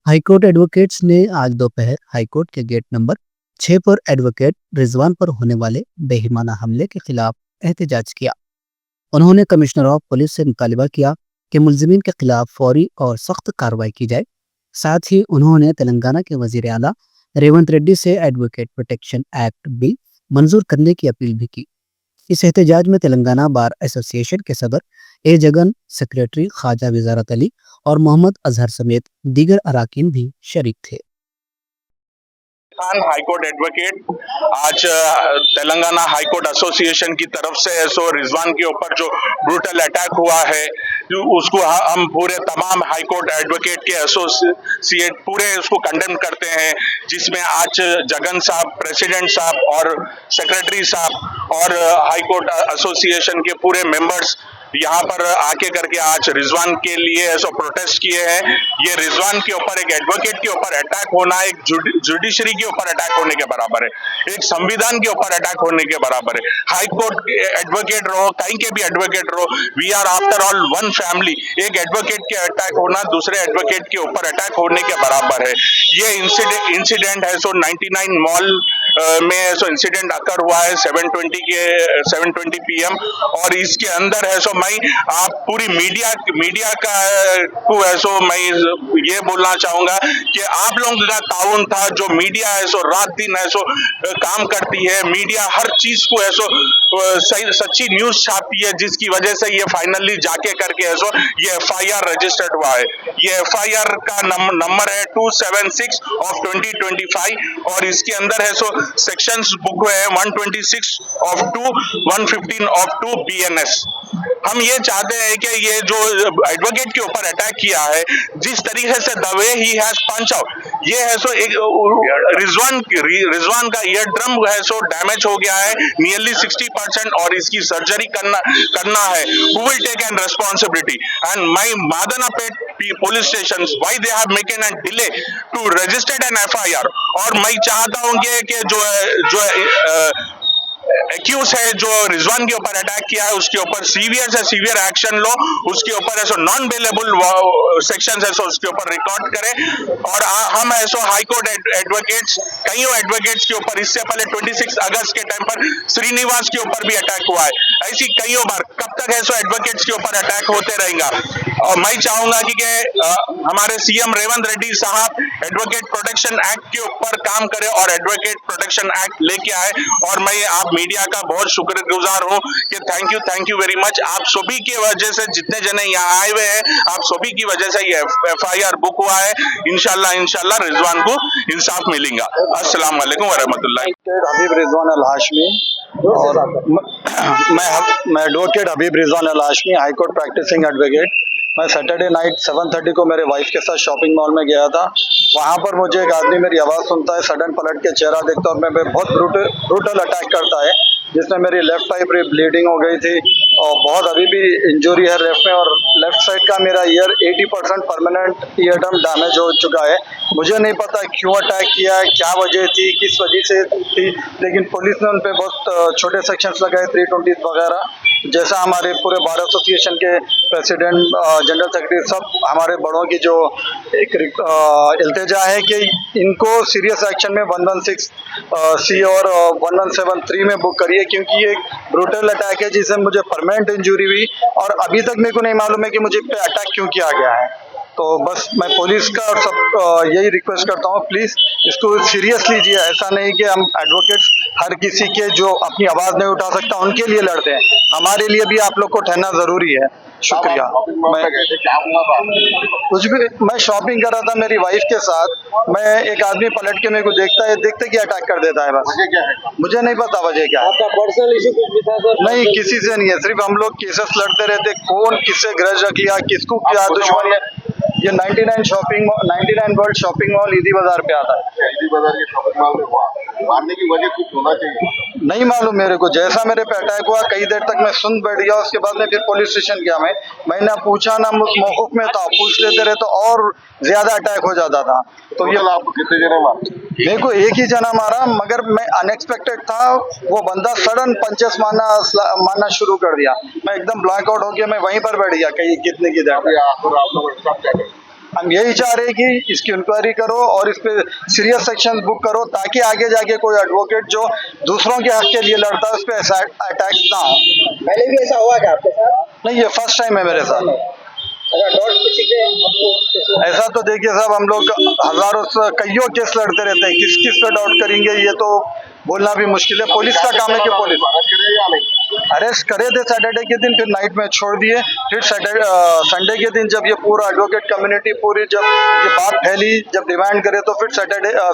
High court advocates ने आज दोपहर हाईकोर्ट के गेट नंबर 6 पर एडवोकेट रिजवान पर होने वाले बेईमाना हमले के खिलाफ एहतजाज किया। उन्होंने कमिश्नर ऑफ पुलिस से मुतालिबा किया कि मुलजिमीन के खिलाफ फौरी और सख्त कार्रवाई की जाए। साथ ही उन्होंने तेलंगाना के वजीर आला रेवंत रेड्डी से एडवोकेट प्रोटेक्शन एक्ट बिल मंजूर करने की अपील भी की। इस एहतजाज में तेलंगाना बार एसोसिएशन के सदर ए जगन, सेक्रेटरी ख्वाजा वजारत अली और मोहम्मद अजहर समेत दीगर अराकीन भी शरीक थे। हाईकोर्ट एडवोकेट आज तेलंगाना हाईकोर्ट एसोसिएशन की तरफ से रिजवान के ऊपर जो ब्रूटल अटैक हुआ है उसको हम पूरे तमाम हाईकोर्ट एडवोकेट के एसोसिएट पूरे उसको कंडेम करते हैं, जिसमें आज जगन साहब, प्रेसिडेंट साहब और सेक्रेटरी साहब और हाईकोर्ट एसोसिएशन के पूरे मेंबर्स यहाँ पर आके करके आज रिजवान के लिए ऐसा प्रोटेस्ट किए हैं। ये रिजवान के ऊपर, एक एडवोकेट के ऊपर अटैक होना एक जुडिशरी के ऊपर अटैक होने के बराबर है, एक संविधान के ऊपर अटैक होने के बराबर है। हाई कोर्ट एडवोकेट रहो, कहीं के भी एडवोकेट रहो, we are after all one family. एक एडवोकेट के अटैक होना दूसरे एडवोकेट के ऊपर अटैक होने के बराबर है। ये इंसिडेंट है 99 मॉल में इंसिडेंट अकर हुआ है 7:20 PM और इसके अंदर मैं आप पूरी मीडिया का को मैं ये बोलना चाहूंगा कि आप लोगों का ताउन था, जो मीडिया रात दिन काम करती है। मीडिया हर चीज को सही सच्ची न्यूज छापती है, जिसकी वजह से ये फाइनली जाके करके ये FIR रजिस्टर्ड हुआ है। ये FIR का नंबर है 276 of 2025 और इसके अंदर सेक्शंस बुक हुए हैं 126 of 2, 115 of 2 BNS। हम ये चाहते हैं कि ये जो एडवोकेट के ऊपर अटैक किया है, जिस तरीके से the way he has punch out, ये एक रिजवान का ईयर ड्रम डैमेज हो गया है नियरली 60% और इसकी सर्जरी करना है। Who will take an responsibility and my Madannapet police station why they have मेकन an delay to registered an FIR। और मैं चाहता हूँ कि जो एक्यूज है, जो रिजवान के ऊपर अटैक किया है, उसके ऊपर सीवियर से सीवियर एक्शन लो, उसके ऊपर नॉन बेलेबल सेक्शन उसके ऊपर रिकॉर्ड करें। और हम हाईकोर्ट एडवोकेट्स, कई एडवोकेट्स के ऊपर इससे पहले 26 अगस्त के टाइम पर श्रीनिवास के ऊपर भी अटैक हुआ है। ऐसी कई बार कब तक एडवोकेट्स के ऊपर अटैक होते रहेगा। और मैं चाहूंगा कि हमारे CM रेवंत रेड्डी साहब एडवोकेट प्रोटेक्शन एक्ट के ऊपर काम करें और एडवोकेट प्रोटेक्शन एक्ट लेके आए। और मैं आप मीडिया का बहुत शुक्रगुजार हूं कि थैंक यू वेरी मच। आप सभी की वजह से, जितने जने यहाँ आए हुए हैं, आप सभी की वजह से ये FIR बुक हुआ है। इंशाल्लाह रिजवान को इंसाफ मिलेगा। अस्सलाम वालेकुम वरहमतुल्लाह। हबीब रिजवान अल हाशमी और मैं एडवोकेट हबीब रिजवान अल हाशमी, हाईकोर्ट प्रैक्टिसिंग एडवोकेट। मैं सैटरडे नाइट 7:30 को मेरे वाइफ के साथ शॉपिंग मॉल में गया था। वहाँ पर मुझे एक आदमी मेरी आवाज़ सुनता है, सडन पलट के चेहरा देखता है और मैं बहुत ब्रूटल अटैक करता है, जिसमें मेरी लेफ्ट आई पूरी ब्लीडिंग हो गई थी और बहुत अभी भी इंजरी है लेफ्ट में। और लेफ्ट साइड का मेरा year 80% permanent ear drum damage हो चुका है। मुझे नहीं पता क्यों अटैक किया है, क्या वजह थी, किस वजह से थी, लेकिन पुलिस ने उन पर बहुत छोटे सेक्शंस लगाए, 320 वगैरह। जैसा हमारे पूरे बार एसोसिएशन के प्रेसिडेंट, जनरल सेक्रेटरी, सब हमारे बड़ों की जो एक इल्तिजा है कि इनको सीरियस एक्शन में 116C और 1173 में बुक करिए, क्योंकि ये एक ब्रूटल अटैक है जिससे मुझे परमानेंट इंजरी हुई और अभी तक मेरे को नहीं मालूम है कि मुझे पे अटैक क्यों किया गया है। तो बस मैं पुलिस का और सब यही रिक्वेस्ट करता हूँ, प्लीज़ इसको सीरियस लीजिए। ऐसा नहीं कि हम एडवोकेट्स हर किसी के जो अपनी आवाज़ नहीं उठा सकता उनके लिए लड़ते हैं, हमारे लिए भी आप लोग को ठहरना ज़रूरी है। शुक्रिया। कुछ भी, मैं शॉपिंग कर रहा था मेरी वाइफ के साथ, मैं एक आदमी पलट के मेरे को देखते कि अटैक कर देता है। बस मुझे नहीं पता वजह क्या है। पर्सनल इशू कुछ भी था सर? नहीं, किसी से नहीं है, सिर्फ हम लोग केसेस लड़ते रहते, कौन किससे ग्रज रख लिया, किसको क्या दुश्मनी है। ये 99 वर्ल्ड शॉपिंग मॉल ईदी बाजार पे आता है। ईदी बाजार के शॉपिंग मॉल में मारने की वजह कुछ होना चाहिए, नहीं मालूम मेरे को। जैसा मेरे पे अटैक हुआ, कई देर तक मैं सुन बैठ गया, उसके बाद में फिर पुलिस स्टेशन गया। मैं ना पूछा ना मौकूफ में था, पूछ लेते रहे तो और ज्यादा अटैक हो जाता था। तो ये आपको कितने जने मारे? मेरे को एक ही जना मारा, मगर मैं अनएक्सपेक्टेड था। वो बंदा सडन पंचेस मारना शुरू कर दिया। मैं एकदम ब्लैक आउट हो गया, मैं वहीं पर बैठ गया कहीं कितने की देर। हम यही चाह रहे हैं कि इसकी इंक्वायरी करो और इस पे सीरियस सेक्शन बुक करो, ताकि आगे जाके कोई एडवोकेट जो दूसरों के हक के लिए लड़ता है उस पर अटैक ना हो। पहले भी ऐसा हुआ क्या आपके साथ? नहीं, ये फर्स्ट टाइम है मेरे साथ। अगर डॉट किसी के आपको ऐसा तो देखिए साहब, हम लोग हजारों कईयों केस लड़ते रहते हैं, किस किस पे डाउट करेंगे ये तो बोलना भी मुश्किल है। पुलिस का काम है कि पुलिस अरेस्ट करे थे सैटरडे के दिन, फिर नाइट में छोड़ दिए, फिर संडे के दिन जब ये पूरा एडवोकेट कम्युनिटी पूरी जब ये बात फैली, जब डिमांड करे तो फिर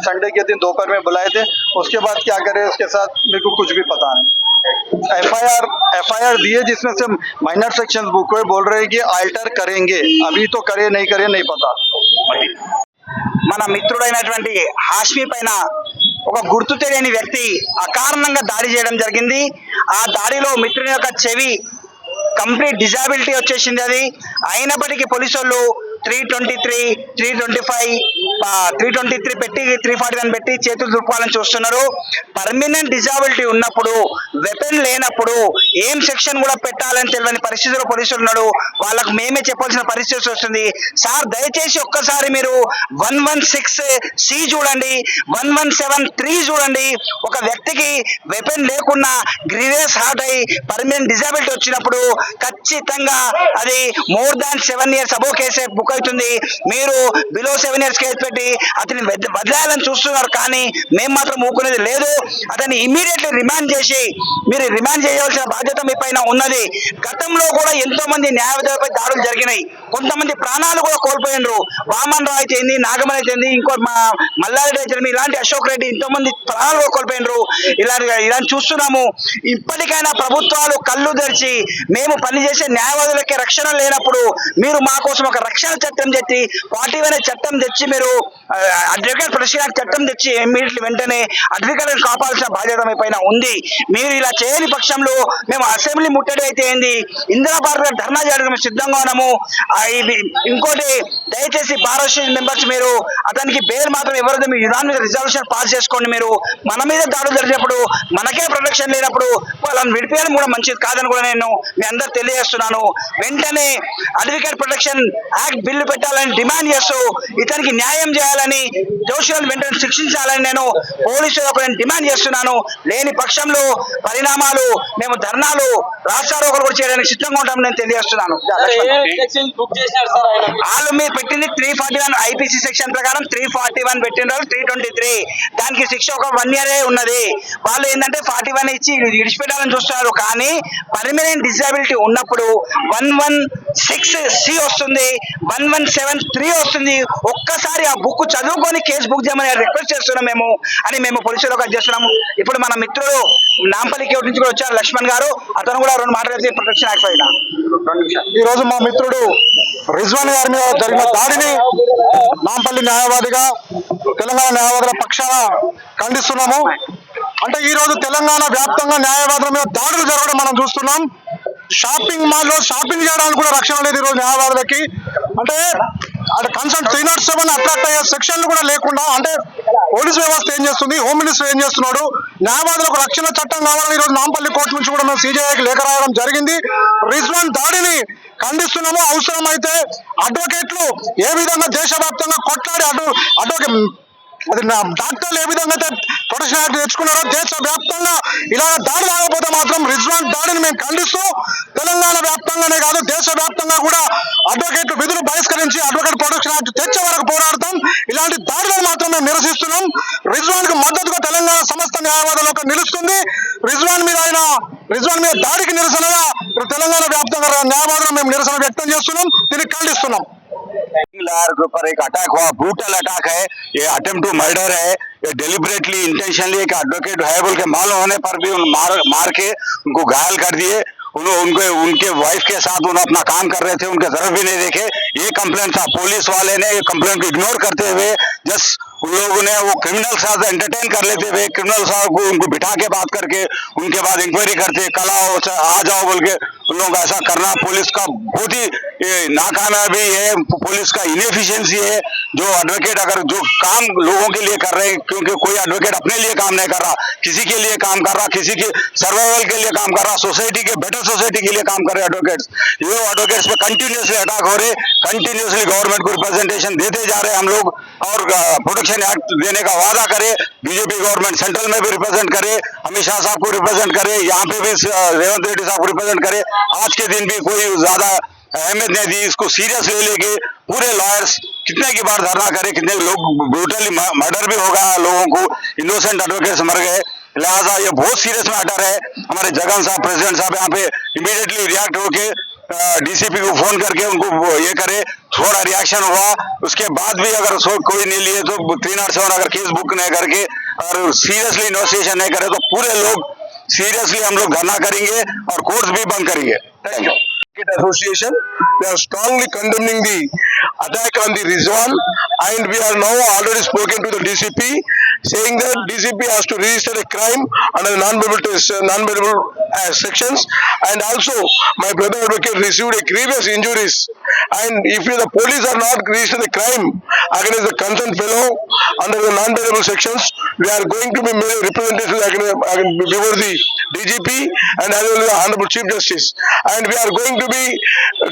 संडे के दिन दोपहर में बुलाए थे। उसके बाद क्या करे उसके साथ मेरे को कुछ भी पता नहीं। एफआईआर दिए जिसमें से माइनर सेक्शन बुक हुए, बोल रहे हैं कि आल्टर करेंगे, अभी तो करे नहीं पता। మన మిత్రుడైనటువంటి హాష్మి పైన ఒక గుర్తు తెలియని వ్యక్తి అకారణంగా దాడి చేయడం జరిగింది. ఆ దాడిలో మిత్రుని యొక్క చెవి కంప్లీట్ డిజాబిలిటీ వచ్చేసింది. అది అయినప్పటికీ పోలీసు వాళ్ళు 323, 325, 323 పెట్టి 341 పెట్టి చేతులు దులుపాలని చూస్తున్నారు. పర్మనెంట్ డిజాబిలిటీ ఉన్నప్పుడు, వెపన్ లేనప్పుడు ఏం సెక్షన్ కూడా పెట్టాలని తెలియని పరిస్థితిలో పోలీసులు ఉన్నాడు. వాళ్ళకు మేమే చెప్పాల్సిన పరిస్థితి వస్తుంది. సార్ దయచేసి ఒక్కసారి మీరు 116C చూడండి, 117(3) చూడండి. ఒక వ్యక్తికి వెపన్ లేకున్నా గ్రీవియస్ హార్ట్ అయి పర్మనెంట్ డిజాబిలిటీ వచ్చినప్పుడు ఖచ్చితంగా అది మోర్ దాన్ 7 years అబోవ్ కేసే బుక్ అవుతుంది. మీరు బిలో 7 years కేసు పెట్టి అతని వదిలేయాలని చూస్తున్నారు, కానీ మేము మాత్రం ఊకునేది లేదు. అతన్ని ఇమ్మీడియట్లీ రిమాండ్ చేసి మీరు రిమాండ్ చేయవలసిన బాధ్యత మీ పైన ఉన్నది. గతంలో కూడా ఎంతో మంది న్యాయవాదులపై దాడులు జరిగినాయి, కొంతమంది ప్రాణాలు కూడా కోల్పోయినరు. వామన్ రావు అయితే ఏంది, నాగమణి అయితే ఏంది, ఇంకో మల్లారెడ్డి అయితే ఇలాంటి అశోక్ రెడ్డి ఎంతో మంది ప్రాణాలు కూడా కోల్పోయినరు. ఇలాంటి చూస్తున్నాము. ఇప్పటికైనా ప్రభుత్వాలు కళ్ళు తెరిచి, మేము పనిచేసే న్యాయవాదులకే రక్షణ లేనప్పుడు మీరు మా కోసం ఒక రక్షణ చట్టం తెచ్చి 41 చట్టం తెచ్చి మీరు అడ్వకేట్ ప్రొటెక్షన్ చట్టం తెచ్చి ఇమ్మీడియట్లీ వెంటనే అడ్వకేట్లను కాపాడాల్సిన బాధ్యత మీ పైన ఉంది. మీరు ఇలా చేయని పక్షంలో మేము అసెంబ్లీ ముట్టడి అయితే ఏంది, ఇందిరాబాద్ లో ధర్నా చేయడానికి సిద్ధంగా ఉన్నాము. ఇంకోటి దయచేసి బార్ అసోసియేషన్ మెంబర్స్ మీరు అతనికి బెయిల్ మాత్రం ఎవరిదో మీ దాని మీద రిజల్యూషన్ పాస్ చేసుకోండి. మీరు మన మీద దాడులు జరిగినప్పుడు మనకే ప్రొటెక్షన్ లేనప్పుడు వాళ్ళని విడిపోయడం కూడా మంచిది కాదని కూడా నేను మీ అందరు తెలియజేస్తున్నాను. వెంటనే అడ్వకేట్ ప్రొటెక్షన్ యాక్ట్ బిల్లు పెట్టాలని డిమాండ్ చేస్తూ ఇతనికి న్యాయం చేయాలని, దోషులను వెంటనే శిక్షించాలని నేను పోలీసులకు నేను డిమాండ్ చేస్తున్నాను. లేని పక్షంలో పరిణామాలు మేము ధర్నాలు రాస్తారోకలు కూడా చేయడానికి సిద్ధంగా ఉంటామని నేను తెలియజేస్తున్నాను. వాళ్ళు మీరు పెట్టింది 341 ఐపీసీ సెక్షన్ ప్రకారం 341 పెట్టినారు, 323 దానికి శిక్ష ఒక 1 year ఉన్నది. వాళ్ళు ఏంటంటే 41 ఇచ్చి విడిచిపెట్టాలని చూస్తున్నారు, కానీ పర్మనెంట్ డిజాబిలిటీ ఉన్నప్పుడు 116C వస్తుంది, 117(3) వస్తుంది. ఒక్కసారి ఆ బుక్ చదువుకొని కేసు బుక్ చేయమని రిక్వెస్ట్ చేస్తున్నాం మేము పోలీసులకు చేస్తున్నాము. ఇప్పుడు మన మిత్రుడు నాంపల్లి కోర్టు నుంచి కూడా వచ్చారు లక్ష్మణ్ గారు, అతను కూడా 2 మాట్లాడితే ప్రొటెక్షన్ యాక్ట్ పైన. ఈ రోజు మా మిత్రుడు రిజ్వాన్ గారి మీద జరిగిన దాడిని నాంపల్లి న్యాయవాదిగా తెలంగాణ న్యాయవాదుల పక్షాన ఖండిస్తున్నాము. అంటే ఈ రోజు తెలంగాణ వ్యాప్తంగా న్యాయవాదుల మీద దాడులు జరగడం మనం చూస్తున్నాం. షాపింగ్ మాల్లో షాపింగ్ చేయడానికి కూడా రక్షణ లేదు ఈరోజు న్యాయవాదులకి. అంటే కన్సర్న్ 307 అట్రాక్ట్ అయ్యే సెక్షన్లు కూడా లేకుండా, అంటే పోలీస్ వ్యవస్థ ఏం చేస్తుంది, హోమ్ మినిస్టర్ ఏం చేస్తున్నాడు, న్యాయవాదులకు రక్షణ చట్టం కావాలని ఈరోజు నాంపల్లి కోర్టు నుంచి కూడా మేము CJIకి లేఖ రాయడం జరిగింది. రిజ్వాన్ దాడిని ఖండిస్తున్నాము. అవసరమైతే అడ్వకేట్లు ఏ విధంగా దేశవ్యాప్తంగా కొట్లాడి డాక్టర్లు ఏ విధంగా అయితే ప్రొటెక్షన్ యాక్ట్ తెచ్చుకున్నారో దేశవ్యాప్తంగా ఇలా దాడులు ఆగకపోతే మాత్రం రిజ్వాన్ దాడిని మేము ఖండిస్తూ తెలంగాణ వ్యాప్తంగానే కాదు దేశవ్యాప్తంగా కూడా అడ్వకేట్లు విధులు బహిష్కరించి అడ్వకేట్ ప్రొటెక్షన్ యాక్ట్ తెచ్చే వరకు పోరాడతాం. ఇలాంటి దాడులను మాత్రం మేము నిరసిస్తున్నాం. రిజ్వాన్ కు మద్దతుగా తెలంగాణ సమస్త న్యాయవాదులకు నిలుస్తుంది. రిజ్వాన్ మీద దాడికి నిరసనగా తెలంగాణ వ్యాప్తంగా న్యాయవాదులు మేము నిరసన వ్యక్తం చేస్తున్నాం, దీన్ని ఖండిస్తున్నాం. लॉयर के ऊपर एक अटैक हुआ, ब्रूटल अटैक है, ये अटेम्प्ट टू मर्डर है, ये डेलिबरेटली इंटेंशनली एक एडवोकेट है बोल के मालूम होने पर भी मार के उनको घायल कर दिए. उनके वाइफ के साथ उन्होंने अपना काम कर रहे थे, उनके तरफ भी नहीं देखे. ये कंप्लेंट था, पुलिस वाले ने ये कंप्लेंट को इग्नोर करते हुए जस्ट उन लोगों ने वो क्रिमिनल साथ एंटरटेन कर लेते थे, क्रिमिनल साहब को उनको बिठा के बात करके उनके बाद इंक्वायरी करते, कल आओ आ जाओ बोल के उन लोग ऐसा करना पुलिस का बहुत ही नाकामयाबी है, पुलिस का इनएफिशिएंसी है। जो एडवोकेट अगर जो काम लोगों के लिए कर रहे हैं, क्योंकि कोई एडवोकेट अपने लिए काम नहीं कर रहा, किसी के लिए काम कर रहा, किसी के सर्वाइवल के लिए काम कर रहा, सोसाइटी के बेटर सोसाइटी के लिए काम कर रहे एडवोकेट्स। ये एडवोकेट्स पे कंटिन्यूसली अटैक हो रहे, कंटिन्यूसली गवर्नमेंट को रिप्रेजेंटेशन देते जा रहे हम लोग, और प्रोटेक्शन एक्ट देने का वादा करे। बीजेपी गवर्नमेंट सेंट्रल में भी रिप्रेजेंट करे, अमित शाह साहब को रिप्रेजेंट करे, यहाँ पे भी रेवंत रेड्डी साहब को रिप्रेजेंट करे। आज के दिन भी कोई ज्यादा अहमियत नहीं दी, इसको सीरियस ले लेके पूरे लॉयर्स कितने की बार धरना करे, कितने लोग ब्रूटली मर्डर भी हो गया, लोगों को इनोसेंट एडवोकेट्स मर गए। लिहाजा ये बहुत सीरियस मैटर है। हमारे जगन साहब प्रेसिडेंट साहब यहाँ पे इमीडिएटली रिएक्ट होके डीसीपी को फोन करके उनको ये करे, थोड़ा रिएक्शन हुआ, उसके बाद भी अगर कोई नहीं लिए तो 307 अगर केस बुक नहीं करके और सीरियसली इन्वेस्टिगेशन नहीं करे तो पूरे लोग सीरियसली हम लोग धरना करेंगे और कोर्ट भी बंद करेंगे। Thank you. Association, they are strongly condemning the attack on the Rizwan, and we are now already spoken to the DCP, saying that DCP has to register a crime under the non-bailable sections, and also my brother advocate received a grievous injuries, and if the police are not registered the crime against the concerned fellow under the non-bailable sections, we are going to be made representation before the DGP and as well as the Honorable Chief Justice, and we are going to be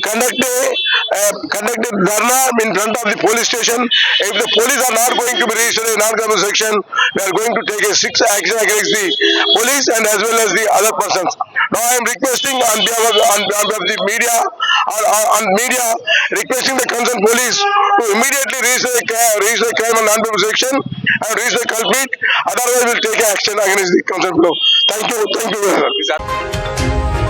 conduct a dharna in front of the police station. If the police are not going to be registered in non-bailable section, we are going to take a strict action against the police and as well as the other persons. Now I am requesting on behalf of the media, on media, requesting the concerned police to immediately register the crime on non-bailable section and register the culprit. Otherwise, we will take action against the concerned fellow. Thank you very much.